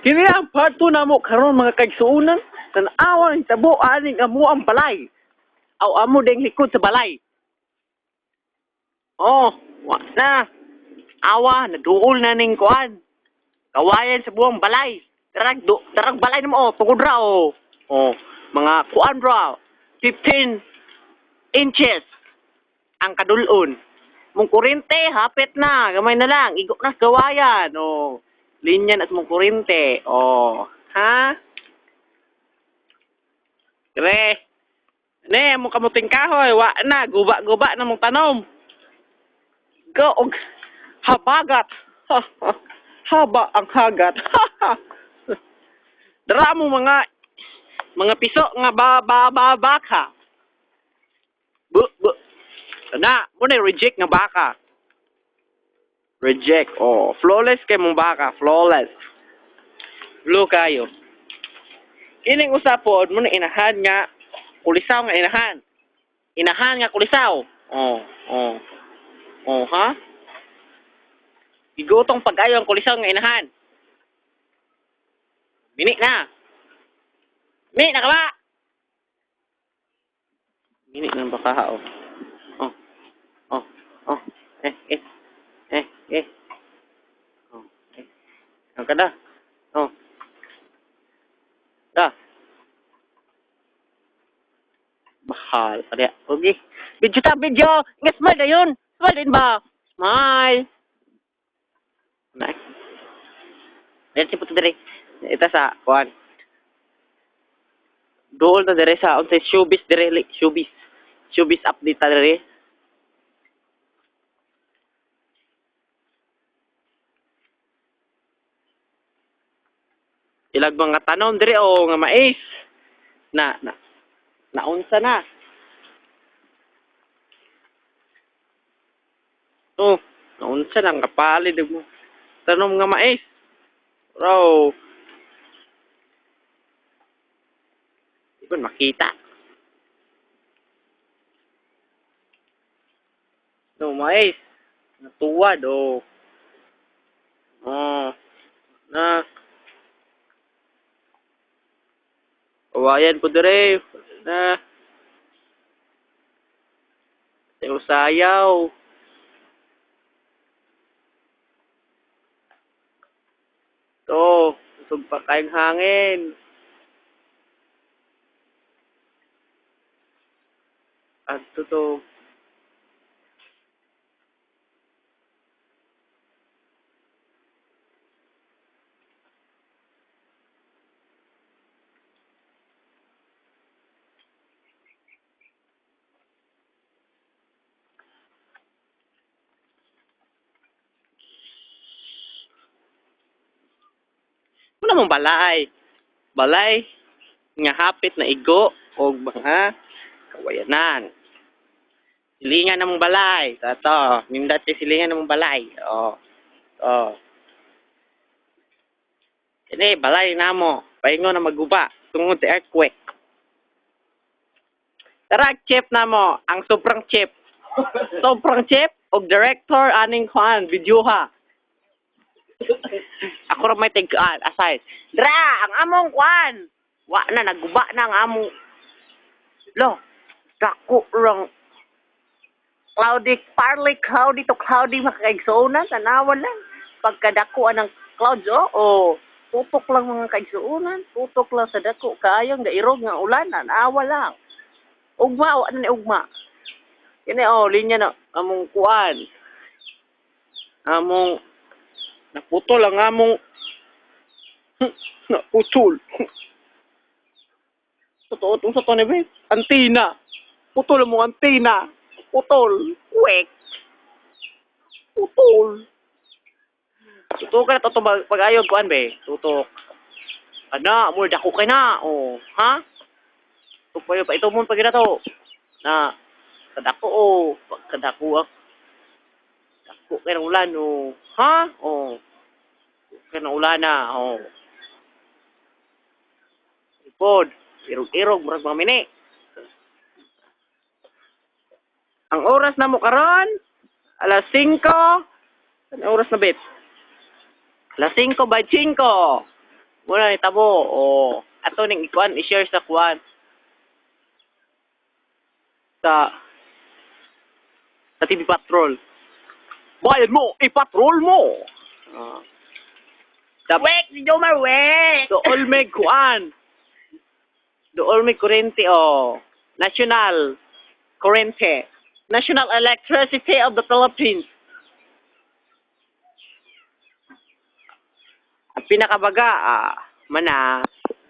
Kini ang part 2 na mo karon mga kaigsuunan. Tanawa ng tabo aning amo ang balay. Aw amo ding likod sa balay. Oh, wa na. Awa naduol na ning kuan. Kawayan sa buong balay. Darag balay na mo oh, tungod ra oh. Oh, mga kuan ra. 15 inches ang kadulon. Mong kurente hapit na, gamay na lang. Igo na sa kawayan. Oh. Linya na sa mong kurente. Oh, ha? Kre. Ne, mo kamuting kahoy, wa na guba-guba na mong tanom. Go og habagat. Haba ang hagat. Dara mo mga piso nga baka. Bu. Na, mo na reject nga baka. Reject. Oh, flawless kay mong baka, flawless. Blue kayo. Kining usapod mo na inahan nga kulisaw nga inahan. Inahan nga kulisaw. Oh. Oh, ha? Igotong pag-ayo ang kulisaw nga inahan. Bini na. Bini na ka ba? Bini na baka ha, oh. Oh. Eh. Oh, Ang kada. Oh. Da. Bahal. Ada. Okay. Video. Nga smile na yun. Smile din ba? Smile. Nah. Ayan si puto dire. Ita sa kuan. Dool na dire sa unsay showbiz dire, showbiz. Showbiz update ta dire. Ilag mga tanom dire o nga mais. Naunsa na. Oh, naunsa lang kapalid mo. Tanom nga mais. Bro. Di ba makita? No, mais. Natuwad, oh. Oh. Na. Kawayan po dire. Na. Sayaw. To. Usog pa kayong hangin. At to. Muna mong balay. Balay. Nga hapit na igo. O mga kawayanan. Silingan na mong balay. Ito. Nindat yung silingan na mong balay. Oh. Ini balay na mo. Pahingo na maguba. Tungod sa earthquake. Tara, chip na mo. Ang sobrang chip. Sobrang chip. Og director aning kuan. Video ha. Ako ra may tig-an. Aside. Dra! Ang among kuan. Wa na. Naguba na ang among. Lo. Dako rang. Cloudy to cloudy makakaigsuunan. Tanawan lang. Pagkadakuan ng clouds, oh. Tutok lang mga kaigsuunan. Tutok lang sa dako. Kayang gairog nga ulan. Nanawa lang. Ugma, wala na ugma. Kini, linya na. Among kuan. Among. Naputol ang among. Naputol. Totoo itong sa to ni Beth. Antina. Putol mo antina. Putol. Wek. Putol. Tutok ka na to pag-ayog kuan be. Tutok. Ana, mo dako kay na. Oh, ha? Tupayo pa ito mo pag to. Na kadako pagkadako dako kay ng ulan ha? Kay ng ulan na Ipod. Irog murag mga mini. Ang oras na mo karon, 5:00. Ang oras na bet. Alas 5 by 5. Muna itabo. O. Ato ning ikuan, i-share sa kuan. Sa TV Patrol. Bayad mo, i-patrol mo. Wek, si Jomar, wek! Dool may kuan. Dool may kurente o. National Kurente. National Electricity of the Philippines. Ang pinakabaga, mana,